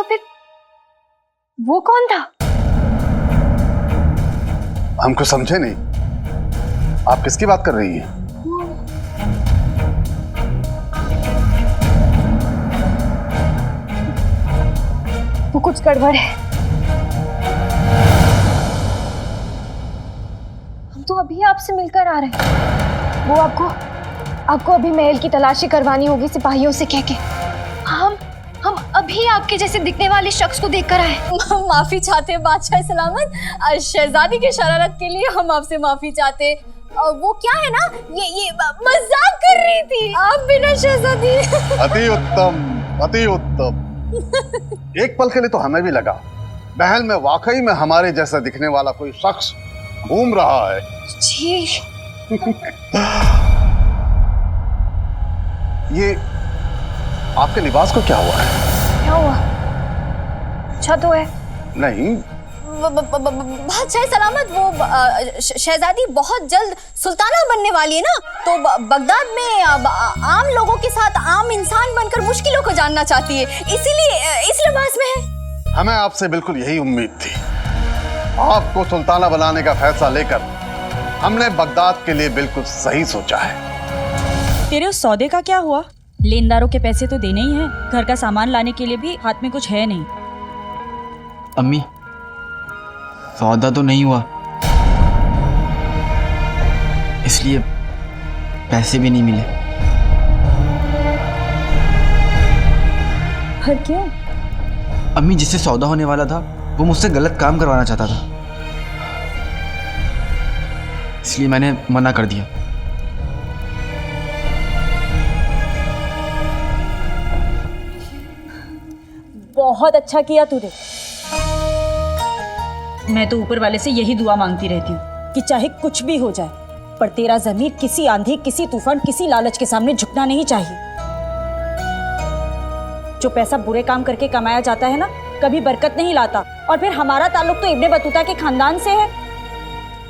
तो फिर वो कौन था? हमको समझे नहीं, आप किसकी बात कर रही हैं? वो कुछ गड़बड़ है। हम तो अभी आपसे मिलकर आ रहे हैं। वो आपको अभी महल की तलाशी करवानी होगी सिपाहियों से कह के। हम अभी आपके जैसे दिखने वाले शख्स को देखकर आए। माफी चाहते हैं बादशाह सलामत, शहजादी की शरारत के लिए हम आपसे माफी चाहते। वो क्या है ना, ये मजाक कर रही थी, आप बिना शहजादी। अति उत्तम, अति उत्तम। एक पल के लिए तो हमें भी लगा महल में वाकई में हमारे जैसा दिखने वाला कोई शख्स घूम रहा है। जी। ये आपके लिबास को क्या हुआ है? क्या हुआ? अच्छा तो है। नहीं, बादशाह सलामत, वो शहजादी बहुत जल्द सुल्ताना बनने वाली है ना, तो बगदाद में आम लोगों के साथ आम इंसान बनकर मुश्किलों को जानना चाहती है, इसीलिए इस लिबास में है। हमें आपसे बिल्कुल यही उम्मीद थी। आपको सुल्ताना बनाने का फैसला लेकर हमने बगदाद के लिए बिल्कुल सही सोचा है। तेरे उस सौदे का क्या हुआ? लेनदारों के पैसे तो देने ही हैं, घर का सामान लाने के लिए भी हाथ में कुछ है नहीं। अम्मी, सौदा तो नहीं हुआ, इसलिए पैसे भी नहीं मिले। पर क्यों? अम्मी, जिससे सौदा होने वाला था वो मुझसे गलत काम करवाना चाहता था, इसलिए मैंने मना कर दिया। बहुत अच्छा किया तूने। मैं तो ऊपर वाले से यही दुआ मांगती रहती हूँ कि चाहे कुछ भी हो जाए, पर तेरा ज़मीर किसी आंधी, किसी तूफान, किसी लालच के सामने झुकना नहीं चाहिए। जो पैसा बुरे काम करके कमाया जाता है ना, कभी बरकत नहीं लाता। और फिर हमारा ताल्लुक तो इब्ने बतूता के खानदान से है।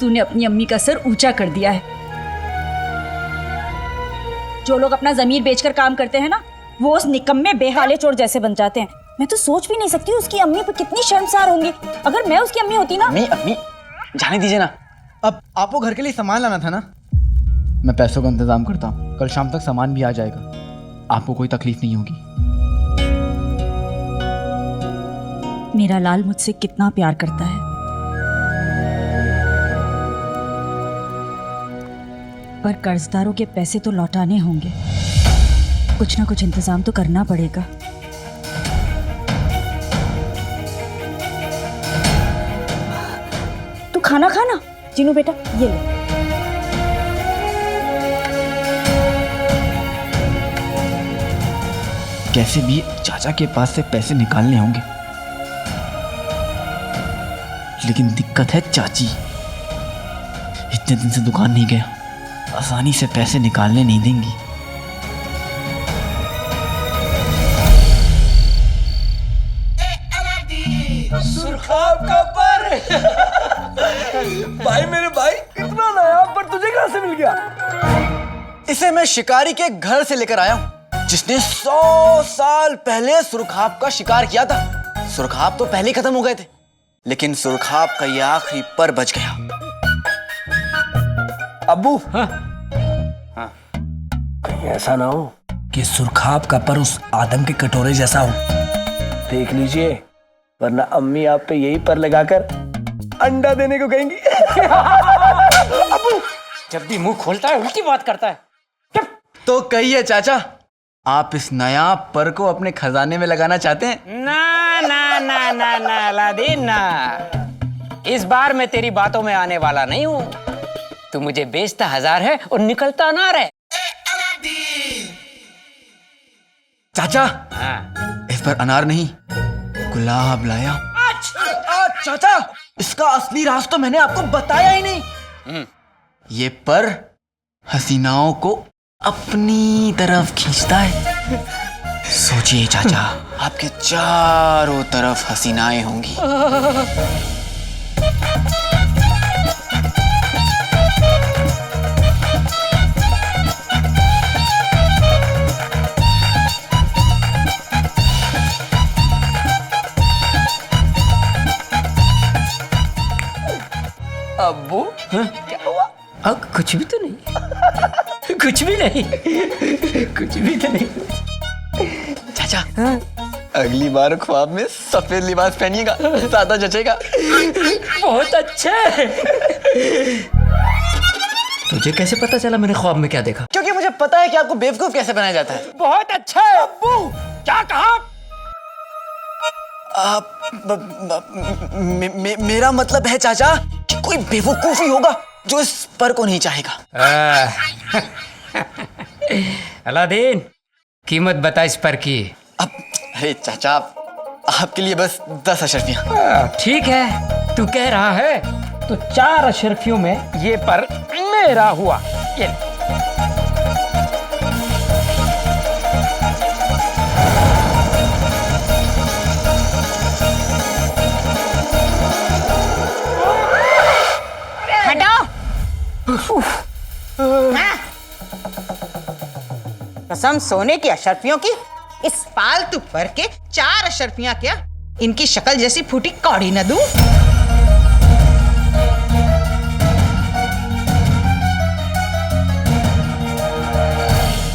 तूने अपनी अम्मी का सर ऊंचा कर दिया है। जो लोग अपना ज़मीर बेचकर काम करते हैं ना, वो उस निकम्मे बेहाले चोर जैसे बन जाते हैं। मैं तो सोच भी नहीं सकती उसकी अम्मी पर कितनी शर्मसार होंगी। अगर मैं उसकी अम्मी होती ना। अम्मी जाने दीजिए ना। अब आपको घर के लिए सामान लाना था ना, मैं पैसों का इंतजाम करता हूँ, कल शाम तक सामान भी आ जाएगा, आपको कोई तकलीफ नहीं होगी। मेरा लाल मुझसे कितना प्यार करता है, पर कर्जदारों के पैसे तो लौटाने होंगे। कुछ ना कुछ इंतजाम तो करना पड़ेगा। तू खाना खाना जीनू बेटा, ये ले। कैसे भी चाचा के पास से पैसे निकालने होंगे, लेकिन दिक्कत है चाची। इतने दिन से दुकान नहीं गया, आसानी से पैसे निकालने नहीं देंगी। सुरखाब का पर। भाई मेरे भाई, इतना नया पर तुझे कहां से मिल गया? इसे मैं शिकारी के घर से लेकर आया हूँ, जिसने 100 साल पहले सुरखाब का शिकार किया था। सुरखाब तो पहले ही खत्म हो गए थे, लेकिन सुरखाब का ये आखिरी पर बच गया। अब्बू, हाँ? कहीं ऐसा ना हो कि सुरखाब का पर उस आदम के कटोरे जैसा हो। देख लीजिए, वरना अम्मी आप पे यही पर लगाकर अंडा देने को कहेंगी। अब्बू, जब भी मुंह खोलता है उल्टी बात करता है। तो कहिए चाचा, आप इस नया पर को अपने खजाने में लगाना चाहते हैं? ना ना ना ना ना अलादीन ना, इस बार मैं तेरी बातों में आने वाला नहीं हूँ। तू मुझे बेचता 1000 है और निकलता अनार है। चाचा, हाँ। इस पर अनार नहीं, गुलाब लाया। चाचा, इसका असली राज तो मैंने आपको बताया ही नहीं। ये पर हसीनाओं को अपनी तरफ खींचता है। सोचिए चाचा, आपके चारों तरफ हसीनाएं होंगी। अब्बू क्या हुआ? अब कुछ भी तो नहीं। कुछ भी नहीं। कुछ भी तो नहीं। चाचा, अगली बार ख्वाब में सफेद लिबास पहनिएगा, ज्यादा जचेगा। बहुत अच्छे। तुझे कैसे पता चला मैंने ख्वाब में क्या देखा? क्योंकि मुझे पता है कि आपको बेवकूफ कैसे बनाया जाता है। बहुत अच्छा है अब्बू। क्या कहा? मेरा मतलब है चाचा कि कोई बेवकूफ ही होगा जो इस पर को नहीं चाहेगा। अलादीन, कीमत बता इस पर की। अब अरे चाचा, आपके लिए बस 10 अशर्फियां। ठीक है, तू कह रहा है तो 4 अशर्फियों में ये पर मेरा हुआ। ये कसम सोने की अशर्फियों की, इस फालतू पर के 4 अशर्फियां क्या, इनकी शक्ल जैसी फूटी कौड़ी न दूं?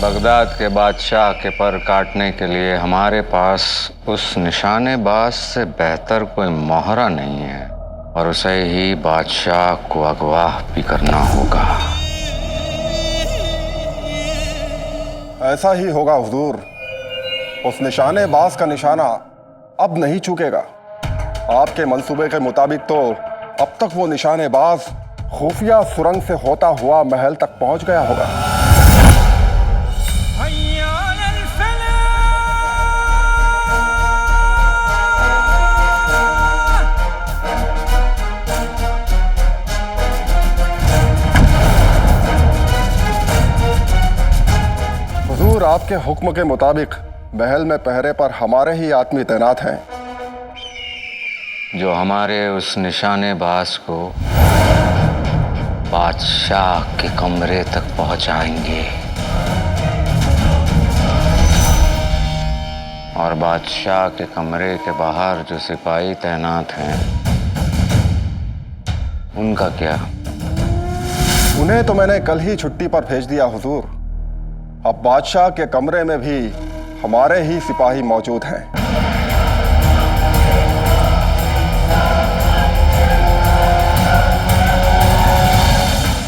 बगदाद के बादशाह के पर काटने के लिए हमारे पास उस निशानेबाज से बेहतर कोई मोहरा नहीं है, और उसे ही बादशाह को अगवा भी करना होगा। ऐसा ही होगा हुजूर। उस निशानेबाज का निशाना अब नहीं चूकेगा। आपके मंसूबे के मुताबिक तो अब तक वो निशानेबाज खुफिया सुरंग से होता हुआ महल तक पहुंच गया होगा। हुजूर, आपके हुक्म के मुताबिक महल में पहरे पर हमारे ही आदमी तैनात हैं, जो हमारे उस निशानेबाज को बादशाह के कमरे तक पहुंचाएंगे, और बादशाह के कमरे के बाहर जो सिपाही तैनात हैं उनका क्या? उन्हें तो मैंने कल ही छुट्टी पर भेज दिया हुजूर। अब बादशाह के कमरे में भी हमारे ही सिपाही मौजूद हैं।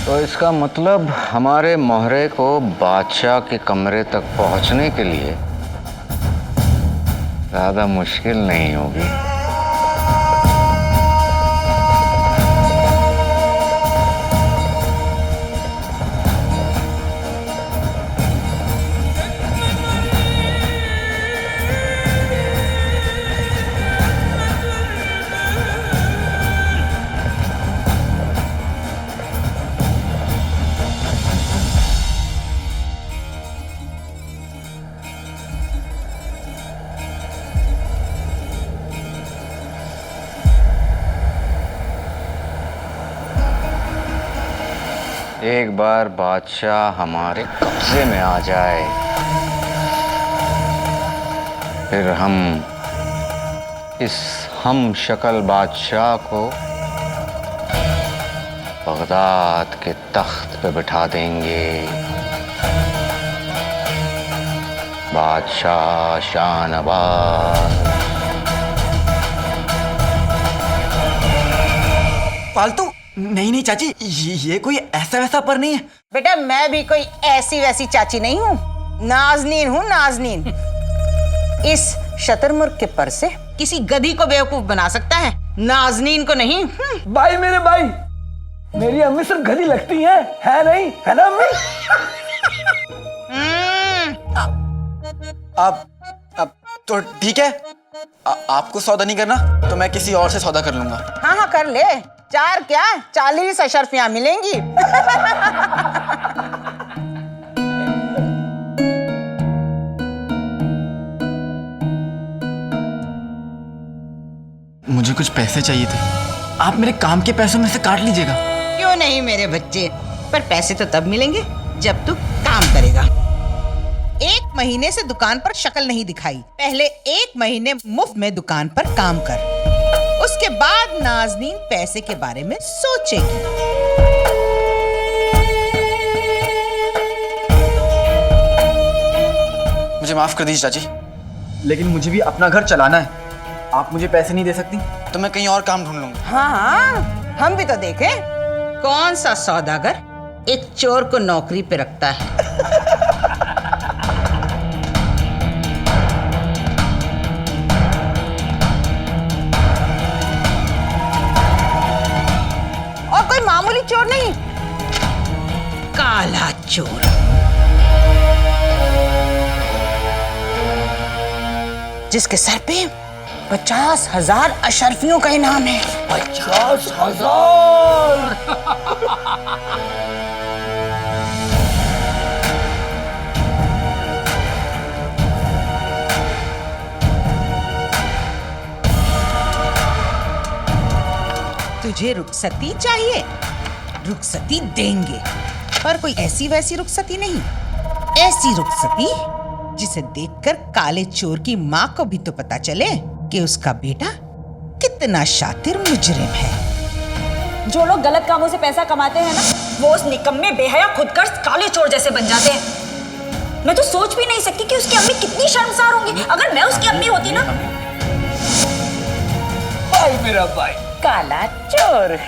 तो इसका मतलब हमारे मोहरे को बादशाह के कमरे तक पहुंचने के लिए ज्यादा मुश्किल नहीं होगी। एक बार बादशाह हमारे कब्जे में आ जाए, फिर हम इस हम शक्ल बादशाह को बगदाद के तख्त पे बिठा देंगे। बादशाह शाहनवाज। फालतू नहीं चाची, ये कोई ऐसा वैसा पर नहीं है। बेटा, मैं भी कोई ऐसी वैसी चाची नहीं हूँ, नाजनीन हूँ, नाजनीन। इस शतरमुर्ग के पर से किसी गधी को बेवकूफ बना सकता है, नाजनीन को नहीं। भाई, मेरे भाई, मेरी अम्मी सिर्फ गधी लगती है नहीं? है ना अम्मी? अब तो ठीक है, आपको सौदा नहीं करना तो मैं किसी और से सौदा कर लूंगा। हाँ, कर ले। 4 क्या 40 अशर्फियां मिलेंगी। मुझे कुछ पैसे चाहिए थे, आप मेरे काम के पैसों में से काट लीजिएगा। क्यों नहीं मेरे बच्चे, पर पैसे तो तब मिलेंगे जब तू काम करेगा। 1 महीने से दुकान पर शक्ल नहीं दिखाई, पहले 1 महीने मुफ्त में दुकान पर काम कर, उसके बाद नाजनीन पैसे के बारे में सोचेगी। मुझे माफ कर दीजिए चाची, लेकिन मुझे भी अपना घर चलाना है। आप मुझे पैसे नहीं दे सकती तो मैं कहीं और काम ढूंढ लूंगा। हाँ, हम भी तो देखें कौन सा सौदागर एक चोर को नौकरी पे रखता है। और कोई मामूली चोर नहीं, काला चोर। जिसके सर पे 50,000 अशरफियों का इनाम है। 50,000! तुझे रुखसती चाहिए, रुखसती देंगे, पर कोई ऐसी वैसी रुखसती नहीं। ऐसी रुखसती जिसे देखकर काले चोर की माँ को भी तो पता चले कि उसका बेटा कितना शातिर मुजरिम है। जो लोग गलत कामों से पैसा कमाते हैं ना, वो उस निकम्मे बेहया खुदगर्ज काले चोर जैसे बन जाते हैं। मैं तो सोच भी नहीं सकती कि उसकी अम्मी कितनी शर्मसार होंगी। अगर मैं उसकी अम्मी होती ना। भाई मेरा भाई, काला चोर।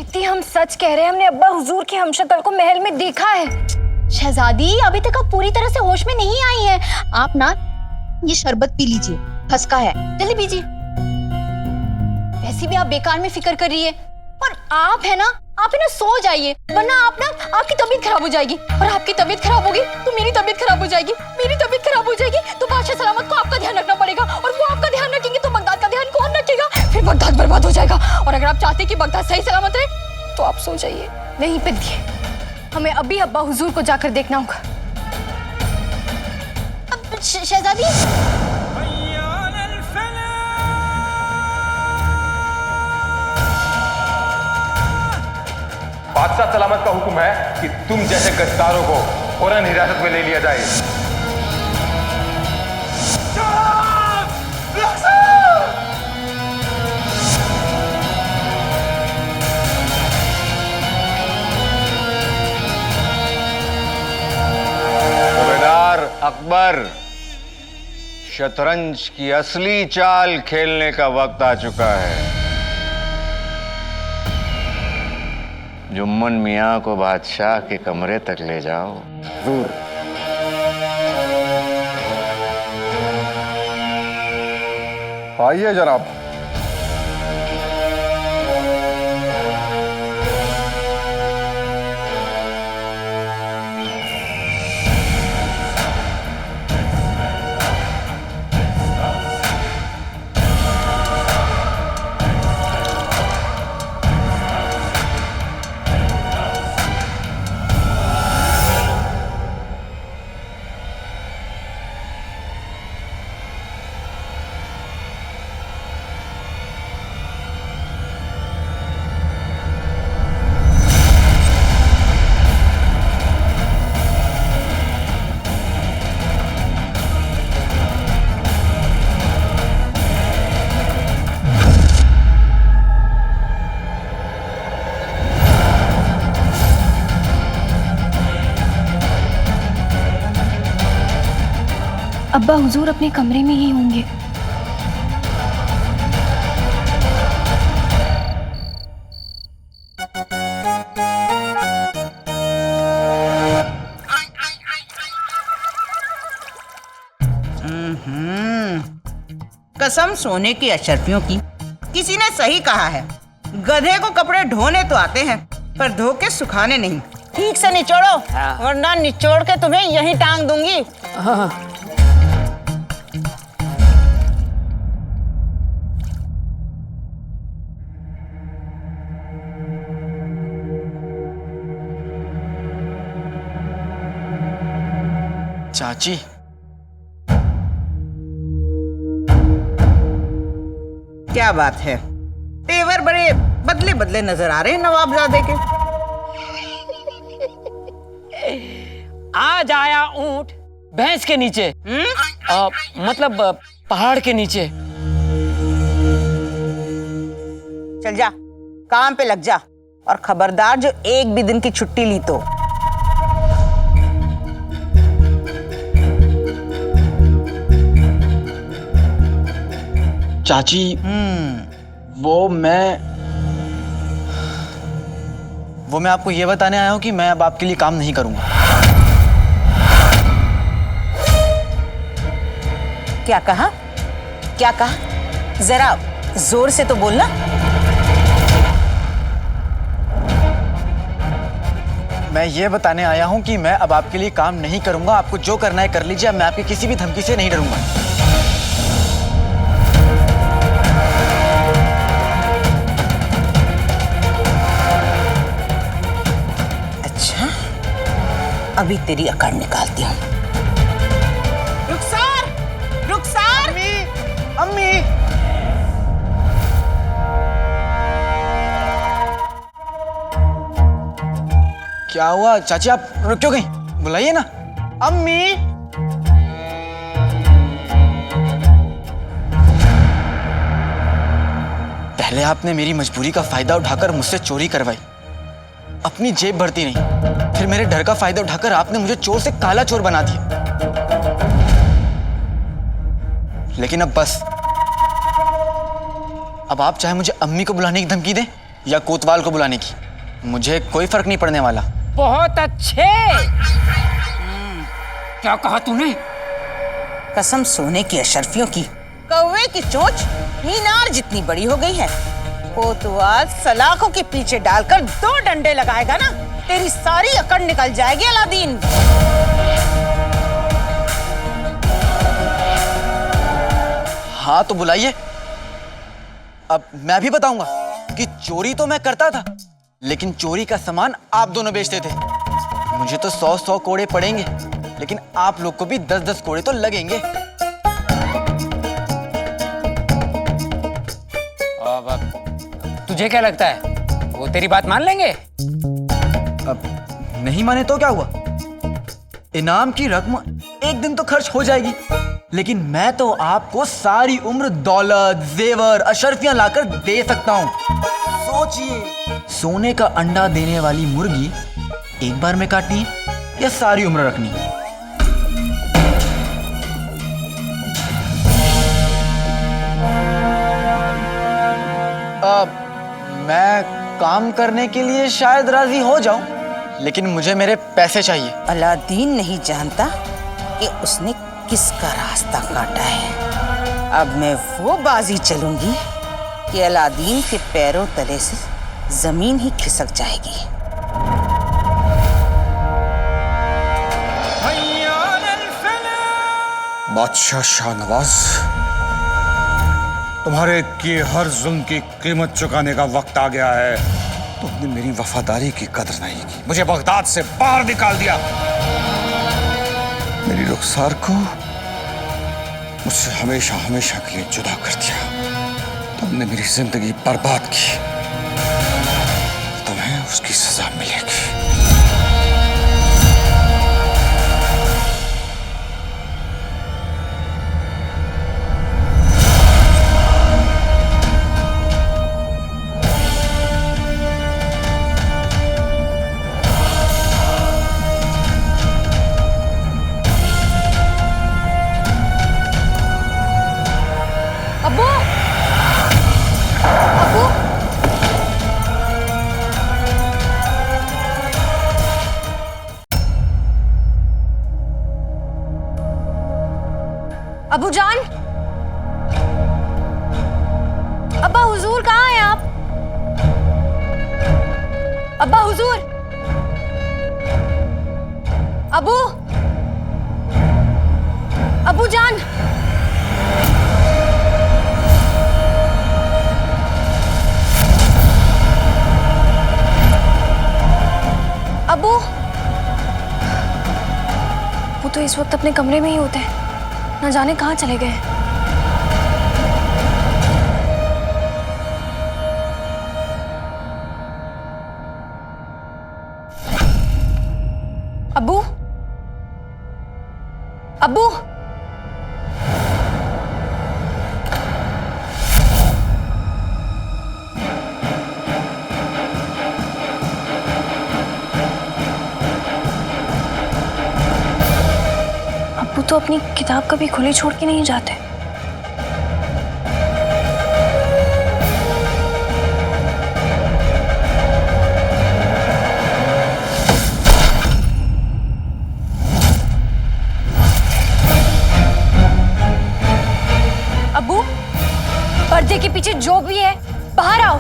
इतनी हम सच कह रहे हैं, हमने अब्बा हुजूर के हमशक्ल को महल में देखा है। शहजादी अभी तक आप पूरी तरह से होश में नहीं आई हैं। आप ना ये शरबत पी लीजिए, खसका है, जल्दी पीजिए। वैसे भी आप बेकार में फिक्र कर रही है, और आप है ना सो जाइए, वरना आपकी तबीयत खराब हो जाएगी, और आपकी तबीयत खराब होगी तो मेरी तबीयत खराब हो जाएगी, मेरी तबीयत खराब हो जाएगी तो बादशाह सलामत को आपका ध्यान रखना पड़ेगा, और वो आपका ध्यान रखेंगे तो बगदाद का ध्यान कौन रखेगा? फिर बगदाद बर्बाद हो जाएगा। और अगर आप चाहते कि बगदाद सही सलामत रहे तो आप सो जाइए। नहीं पिंकी, हमें अभी अब्बा हुजूर को जाकर देखना होगा। शहजादी बादशाह सलामत का हुक्म है कि तुम जैसे गद्दारों को फौरन हिरासत में ले लिया जाए। सूबेदार अकबर, शतरंज की असली चाल खेलने का वक्त आ चुका है। जुम्मन मियाँ को बादशाह के कमरे तक ले जाओ। जरूर। आइए जनाब। अब्बा हुजूर अपने कमरे में ही होंगे। कसम सोने की अशरफियों की। किसी ने सही कहा है, गधे को कपड़े ढोने तो आते हैं पर धो के सुखाने नहीं। ठीक से निचोड़ो, वरना निचोड़ के तुम्हें यहीं टांग दूंगी। चाची, क्या बात है? तेवर बड़े बदले बदले नजर आ रहे हैं नवाबजादे के। आज आया ऊंट भैंस के नीचे, मतलब पहाड़ के नीचे। चल जा, काम पे लग जा, और खबरदार जो एक भी दिन की छुट्टी ली तो। चाची वो मैं आपको ये बताने आया हूं कि मैं अब आपके लिए काम नहीं करूंगा। क्या कहा? क्या कहा? जरा जोर से तो बोलना। मैं ये बताने आया हूं कि मैं अब आपके लिए काम नहीं करूंगा। आपको जो करना है कर लीजिए, मैं आपकी किसी भी धमकी से नहीं डरूंगा। अच्छा, अभी तेरी अकड़ निकालती हूँ। रुखसार, रुखसार! अम्मी! क्या हुआ चाची, आप रुक क्यों गई? बुलाइए ना। अम्मी! पहले आपने मेरी मजबूरी का फायदा उठाकर मुझसे चोरी करवाई, अपनी जेब भरती नहीं। फिर मेरे डर का फायदा उठाकर आपने मुझे चोर से काला चोर बना दिया। लेकिन अब बस, अब आप चाहे मुझे अम्मी को बुलाने की धमकी दें या कोतवाल को बुलाने की, मुझे कोई फर्क नहीं पड़ने वाला। बहुत अच्छे। क्या कहा तूने? कसम सोने की अशर्फियों की, कौवे की चोंच मीनार जितनी बड़ी हो गई है। कोतवाल सलाखों के पीछे डालकर 2 डंडे लगाएगा ना, तेरी सारी अकड़ निकल जाएगी अलादीन। हाँ तो बुलाइए। अब मैं भी बताऊंगा कि चोरी तो मैं करता था, लेकिन चोरी का सामान आप दोनों बेचते थे। मुझे तो 100-100 कोड़े पड़ेंगे, लेकिन आप लोग को भी 10-10 कोड़े तो लगेंगे। अब तुझे क्या लगता है वो तेरी बात मान लेंगे? अब नहीं माने तो क्या हुआ? इनाम की रकम एक दिन तो खर्च हो जाएगी, लेकिन मैं तो आपको सारी उम्र दौलत, जेवर, अशर्फियां लाकर दे सकता हूं। सोचिए, सोने का अंडा देने वाली मुर्गी एक बार में काटनी है या सारी उम्र रखनी है? मैं काम करने के लिए शायद राजी हो जाऊं, लेकिन मुझे मेरे पैसे चाहिए। अलादीन नहीं जानता कि उसने किसका रास्ता काटा है। अब मैं वो बाजी चलूंगी कि अलादीन के पैरों तले से जमीन ही खिसक जाएगी। बादशाह शाहनवाज, तुम्हारे किए हर जुल्म की कीमत चुकाने का वक्त आ गया है। तुमने मेरी वफादारी की कदर नहीं की, मुझे बगदाद से बाहर निकाल दिया, मेरी रुखसार को मुझसे हमेशा हमेशा के लिए जुदा कर दिया। तुमने मेरी जिंदगी बर्बाद की, तुम्हें उसकी सजा मिलेगी। अबू जान, अब्बा हुजूर कहाँ हैं आप? अब्बा हुजूर, अबू, अबू जान, अबू। वो तो इस वक्त अपने कमरे में ही होते हैं, न जाने कहाँ चले गए। अब्बू, अब्बू, अब्बू तो अपनी किताब कभी खुली छोड़ के नहीं जाते। अब्बू, पर्दे के पीछे जो भी है बाहर आओ।